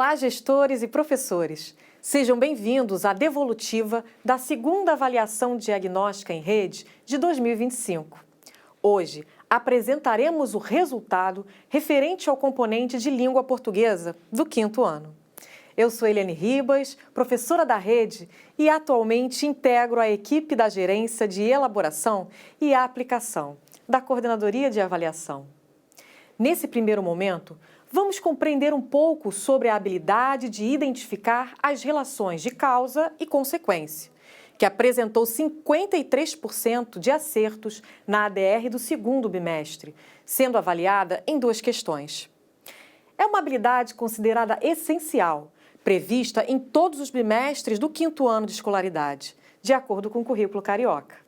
Olá, gestores e professores! Sejam bem-vindos à devolutiva da segunda avaliação diagnóstica em rede de 2025. Hoje, apresentaremos o resultado referente ao componente de língua portuguesa do quinto ano. Eu sou Eliane Ribas, professora da rede e atualmente integro a equipe da Gerência de Elaboração e Aplicação da Coordenadoria de Avaliação. Nesse primeiro momento, vamos compreender um pouco sobre a habilidade de identificar as relações de causa e consequência, que apresentou 53% de acertos na ADR do segundo bimestre, sendo avaliada em 2 questões. É uma habilidade considerada essencial, prevista em todos os bimestres do quinto ano de escolaridade, de acordo com o currículo carioca.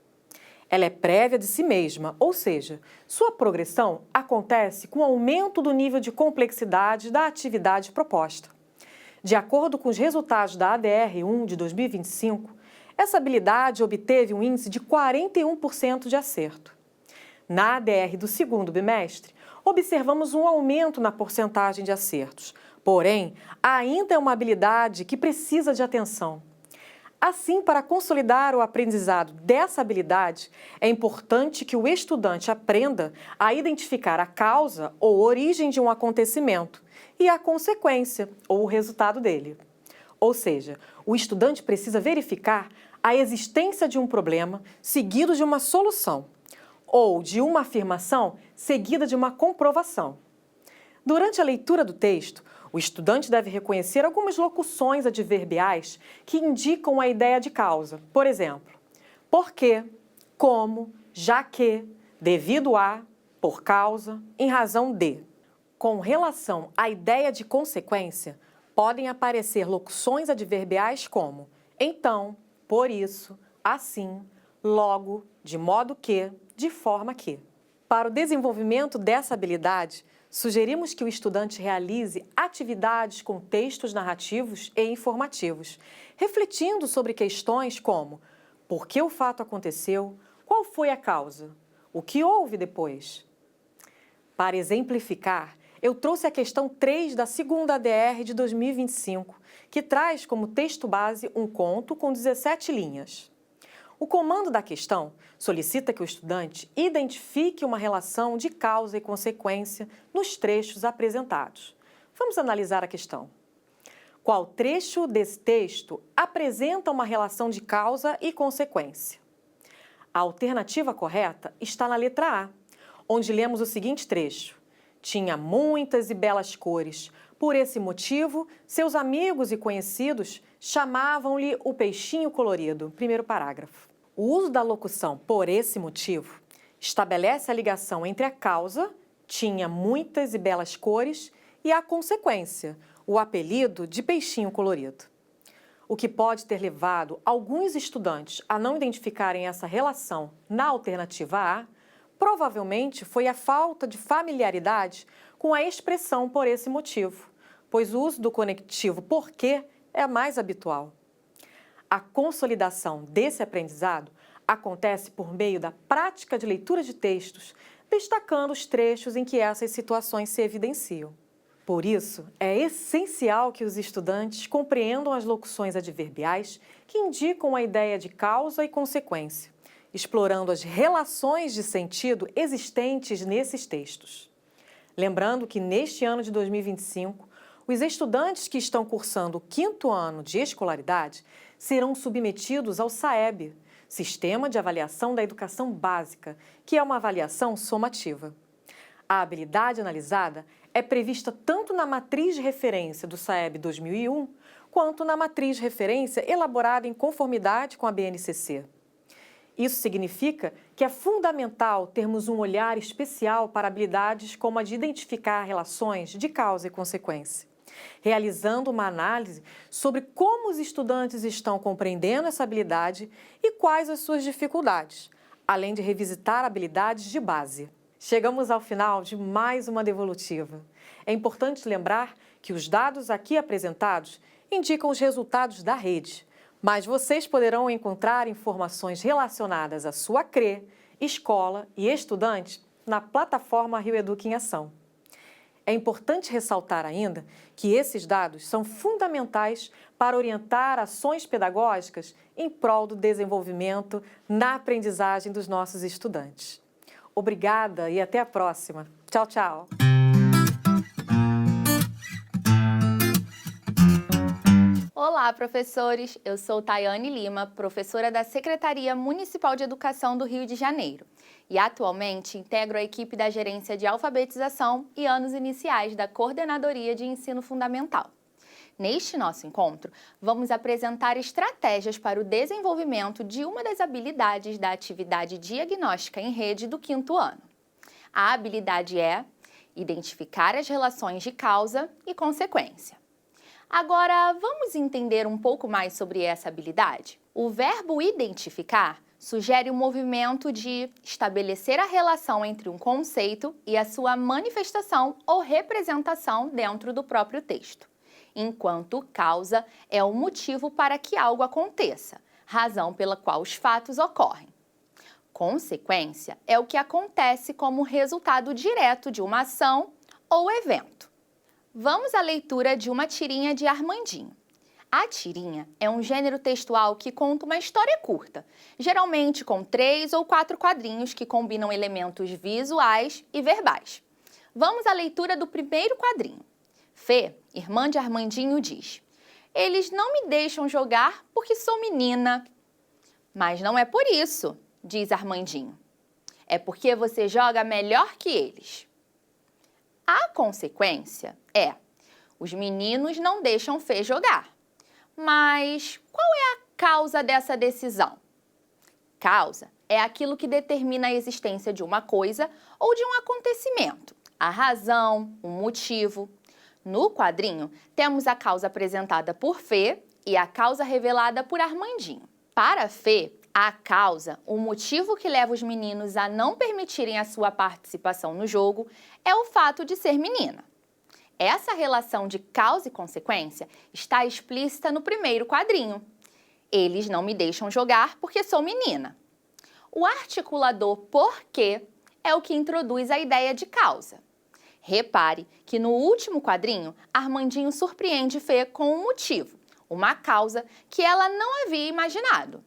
Ela é prévia de si mesma, ou seja, sua progressão acontece com o aumento do nível de complexidade da atividade proposta. De acordo com os resultados da ADR1 de 2025, essa habilidade obteve um índice de 41% de acerto. Na ADR do segundo bimestre, observamos um aumento na porcentagem de acertos, porém, ainda é uma habilidade que precisa de atenção. Assim, para consolidar o aprendizado dessa habilidade, é importante que o estudante aprenda a identificar a causa ou origem de um acontecimento e a consequência ou o resultado dele. Ou seja, o estudante precisa verificar a existência de um problema seguido de uma solução ou de uma afirmação seguida de uma comprovação. Durante a leitura do texto, o estudante deve reconhecer algumas locuções adverbiais que indicam a ideia de causa. Por exemplo, porque, como, já que, devido a, por causa, em razão de. Com relação à ideia de consequência, podem aparecer locuções adverbiais como então, por isso, assim, logo, de modo que, de forma que. Para o desenvolvimento dessa habilidade, sugerimos que o estudante realize atividades com textos narrativos e informativos, refletindo sobre questões como por que o fato aconteceu, qual foi a causa, o que houve depois. Para exemplificar, eu trouxe a questão 3 da segunda ADR de 2025, que traz como texto base um conto com 17 linhas. O comando da questão solicita que o estudante identifique uma relação de causa e consequência nos trechos apresentados. Vamos analisar a questão. Qual trecho desse texto apresenta uma relação de causa e consequência? A alternativa correta está na letra A, onde lemos o seguinte trecho. Tinha muitas e belas cores. Por esse motivo, seus amigos e conhecidos chamavam-lhe o peixinho colorido. Primeiro parágrafo. O uso da locução por esse motivo estabelece a ligação entre a causa, tinha muitas e belas cores, e a consequência, o apelido de peixinho colorido. O que pode ter levado alguns estudantes a não identificarem essa relação na alternativa A, provavelmente foi a falta de familiaridade com a expressão por esse motivo, pois o uso do conectivo porque é mais habitual. A consolidação desse aprendizado acontece por meio da prática de leitura de textos, destacando os trechos em que essas situações se evidenciam. Por isso, é essencial que os estudantes compreendam as locuções adverbiais que indicam a ideia de causa e consequência, explorando as relações de sentido existentes nesses textos. Lembrando que neste ano de 2025, os estudantes que estão cursando o quinto ano de escolaridade serão submetidos ao SAEB, Sistema de Avaliação da Educação Básica, que é uma avaliação somativa. A habilidade analisada é prevista tanto na matriz de referência do SAEB 2001, quanto na matriz de referência elaborada em conformidade com a BNCC. Isso significa que é fundamental termos um olhar especial para habilidades como a de identificar relações de causa e consequência, realizando uma análise sobre como os estudantes estão compreendendo essa habilidade e quais as suas dificuldades, além de revisitar habilidades de base. Chegamos ao final de mais uma devolutiva. É importante lembrar que os dados aqui apresentados indicam os resultados da rede, mas vocês poderão encontrar informações relacionadas à sua CRE, escola e estudante na plataforma Rio Educa em Ação. É importante ressaltar ainda que esses dados são fundamentais para orientar ações pedagógicas em prol do desenvolvimento na aprendizagem dos nossos estudantes. Obrigada e até a próxima. Tchau, tchau! Olá, professores! Eu sou Tayane Lima, professora da Secretaria Municipal de Educação do Rio de Janeiro e atualmente integro a equipe da Gerência de Alfabetização e Anos Iniciais da Coordenadoria de Ensino Fundamental. Neste nosso encontro, vamos apresentar estratégias para o desenvolvimento de uma das habilidades da atividade diagnóstica em rede do 5º ano. A habilidade é identificar as relações de causa e consequência. Agora, vamos entender um pouco mais sobre essa habilidade? O verbo identificar sugere o movimento de estabelecer a relação entre um conceito e a sua manifestação ou representação dentro do próprio texto, enquanto causa é o motivo para que algo aconteça, razão pela qual os fatos ocorrem. Consequência é o que acontece como resultado direto de uma ação ou evento. Vamos à leitura de uma tirinha de Armandinho. A tirinha é um gênero textual que conta uma história curta, geralmente com 3 ou 4 quadrinhos que combinam elementos visuais e verbais. Vamos à leitura do primeiro quadrinho. Fê, irmã de Armandinho, diz: "Eles não me deixam jogar porque sou menina." "Mas não é por isso", diz Armandinho. "É porque você joga melhor que eles." A consequência é: os meninos não deixam Fê jogar. Mas qual é a causa dessa decisão? Causa é aquilo que determina a existência de uma coisa ou de um acontecimento, a razão, o motivo. No quadrinho, temos a causa apresentada por Fê e a causa revelada por Armandinho. Para Fê, a causa, o motivo que leva os meninos a não permitirem a sua participação no jogo, é o fato de ser menina. Essa relação de causa e consequência está explícita no primeiro quadrinho. Eles não me deixam jogar porque sou menina. O articulador porque é o que introduz a ideia de causa. Repare que no último quadrinho, Armandinho surpreende Fê com um motivo, uma causa que ela não havia imaginado.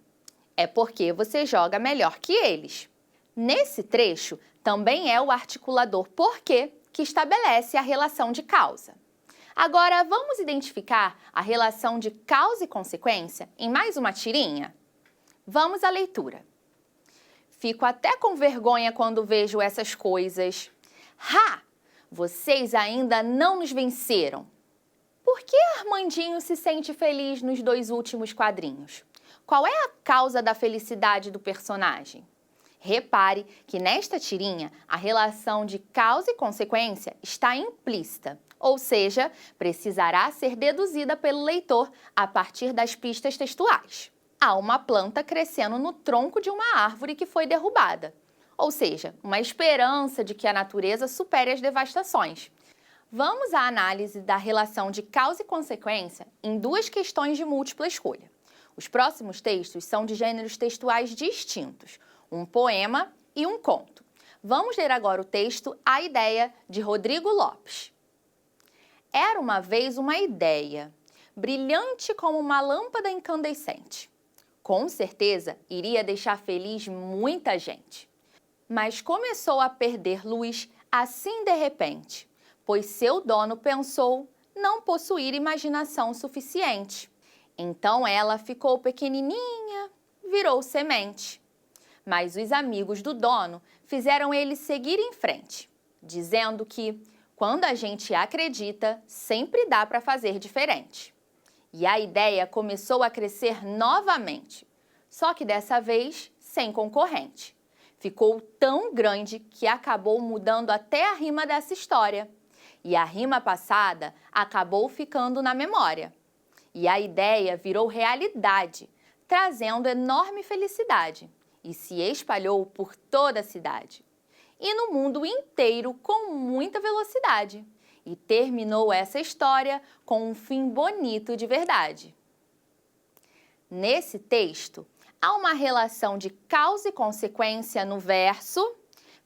É porque você joga melhor que eles. Nesse trecho, também é o articulador porque que estabelece a relação de causa. Agora, vamos identificar a relação de causa e consequência em mais uma tirinha? Vamos à leitura. "Fico até com vergonha quando vejo essas coisas. Ha! Vocês ainda não nos venceram." Por que Armandinho se sente feliz nos 2 últimos quadrinhos? Qual é a causa da felicidade do personagem? Repare que nesta tirinha a relação de causa e consequência está implícita, ou seja, precisará ser deduzida pelo leitor a partir das pistas textuais. Há uma planta crescendo no tronco de uma árvore que foi derrubada, ou seja, uma esperança de que a natureza supere as devastações. Vamos à análise da relação de causa e consequência em 2 questões de múltipla escolha. Os próximos textos são de gêneros textuais distintos, um poema e um conto. Vamos ler agora o texto A Ideia, de Rodrigo Lopes. Era uma vez uma ideia, brilhante como uma lâmpada incandescente. Com certeza, iria deixar feliz muita gente. Mas começou a perder luz assim de repente, pois seu dono pensou não possuir imaginação suficiente. Então ela ficou pequenininha, virou semente. Mas os amigos do dono fizeram ele seguir em frente, dizendo que, quando a gente acredita, sempre dá para fazer diferente. E a ideia começou a crescer novamente, só que dessa vez sem concorrente. Ficou tão grande que acabou mudando até a rima dessa história. E a rima passada acabou ficando na memória. E a ideia virou realidade, trazendo enorme felicidade. E se espalhou por toda a cidade. E no mundo inteiro com muita velocidade. E terminou essa história com um fim bonito de verdade. Nesse texto, há uma relação de causa e consequência no verso,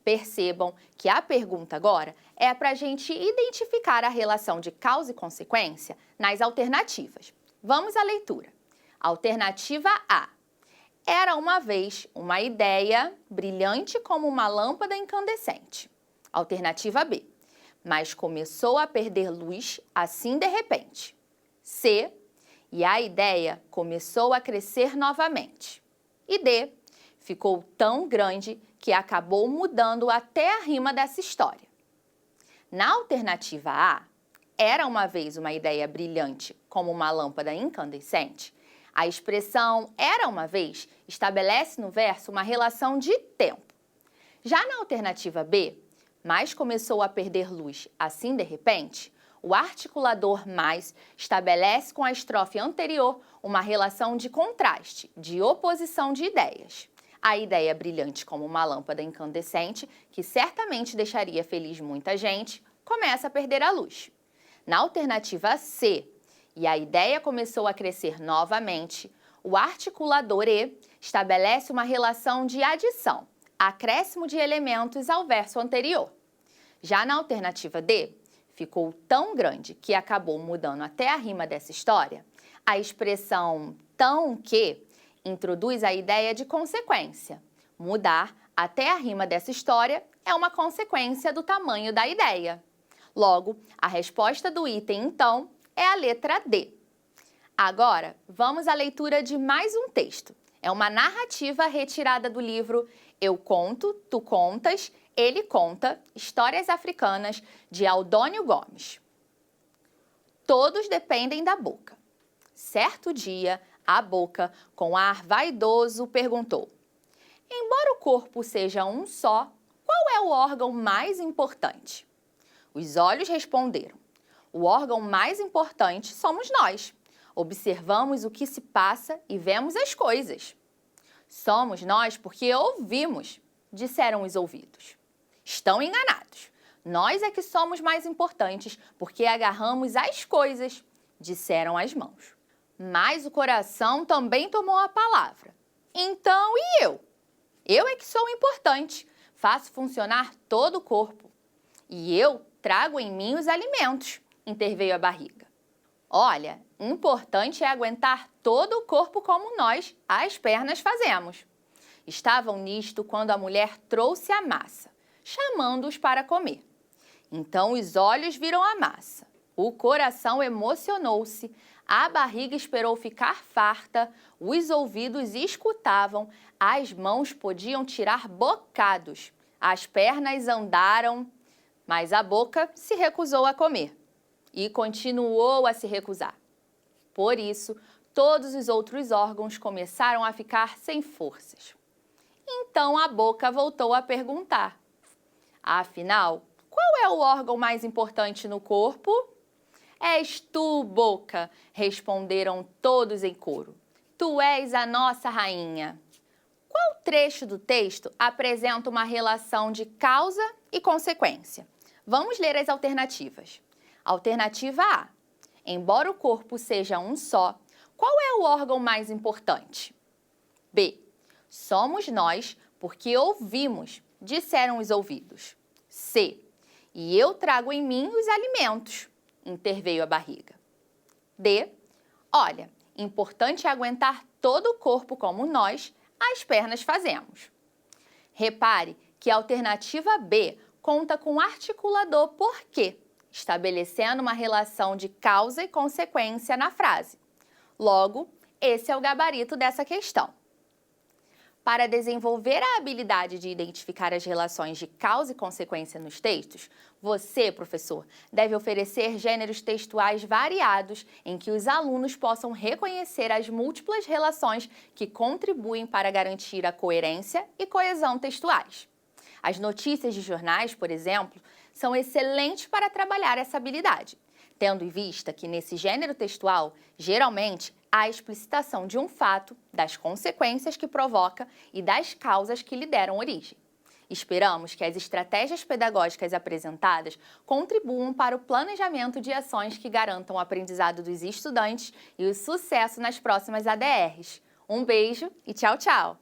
Percebam que a pergunta agora é para a gente identificar a relação de causa e consequência nas alternativas. Vamos à leitura. Alternativa A. Era uma vez uma ideia brilhante como uma lâmpada incandescente. Alternativa B. Mas começou a perder luz assim de repente. C. E a ideia começou a crescer novamente. E D. Ficou tão grande que acabou mudando até a rima dessa história. Na alternativa A, era uma vez uma ideia brilhante como uma lâmpada incandescente, a expressão era uma vez estabelece no verso uma relação de tempo. Já na alternativa B, mas começou a perder luz assim de repente, o articulador mais estabelece com a estrofe anterior uma relação de contraste, de oposição de ideias. A ideia brilhante como uma lâmpada incandescente, que certamente deixaria feliz muita gente, começa a perder a luz. Na alternativa C, e a ideia começou a crescer novamente, o articulador E estabelece uma relação de adição, acréscimo de elementos ao verso anterior. Já na alternativa D, ficou tão grande que acabou mudando até a rima dessa história, a expressão tão que introduz a ideia de consequência. Mudar até a rima dessa história é uma consequência do tamanho da ideia. Logo, a resposta do item, então, é a letra D. Agora, vamos à leitura de mais um texto. É uma narrativa retirada do livro Eu Conto, Tu Contas, Ele Conta, Histórias Africanas, de Aldônio Gomes. Todos dependem da boca. Certo dia, a boca, com ar vaidoso, perguntou: embora o corpo seja um só, qual é o órgão mais importante? Os olhos responderam: o órgão mais importante somos nós. Observamos o que se passa e vemos as coisas. Somos nós porque ouvimos, disseram os ouvidos. Estão enganados. Nós é que somos mais importantes porque agarramos as coisas, disseram as mãos. Mas o coração também tomou a palavra. Então, e eu? Eu é que sou importante. Faço funcionar todo o corpo. E eu trago em mim os alimentos, interveio a barriga. Olha, importante é aguentar todo o corpo como nós, as pernas, fazemos. Estavam nisto quando a mulher trouxe a massa, chamando-os para comer. Então os olhos viram a massa, o coração emocionou-se, a barriga esperou ficar farta, os ouvidos escutavam, as mãos podiam tirar bocados, as pernas andaram, mas a boca se recusou a comer e continuou a se recusar. Por isso, todos os outros órgãos começaram a ficar sem forças. Então a boca voltou a perguntar: afinal, qual é o órgão mais importante no corpo? És tu, boca, responderam todos em coro. Tu és a nossa rainha. Qual trecho do texto apresenta uma relação de causa e consequência? Vamos ler as alternativas. Alternativa A. Embora o corpo seja um só, qual é o órgão mais importante? B. Somos nós porque ouvimos, disseram os ouvidos. C. E eu trago em mim os alimentos, interveio a barriga. D. Olha, importante é aguentar todo o corpo como nós, as pernas, fazemos. Repare que a alternativa B conta com o articulador porque, estabelecendo uma relação de causa e consequência na frase. Logo, esse é o gabarito dessa questão. Para desenvolver a habilidade de identificar as relações de causa e consequência nos textos, você, professor, deve oferecer gêneros textuais variados em que os alunos possam reconhecer as múltiplas relações que contribuem para garantir a coerência e coesão textuais. As notícias de jornais, por exemplo, são excelentes para trabalhar essa habilidade, tendo em vista que nesse gênero textual, geralmente, há a explicitação de um fato, das consequências que provoca e das causas que lhe deram origem. Esperamos que as estratégias pedagógicas apresentadas contribuam para o planejamento de ações que garantam o aprendizado dos estudantes e o sucesso nas próximas ADRs. Um beijo e tchau, tchau!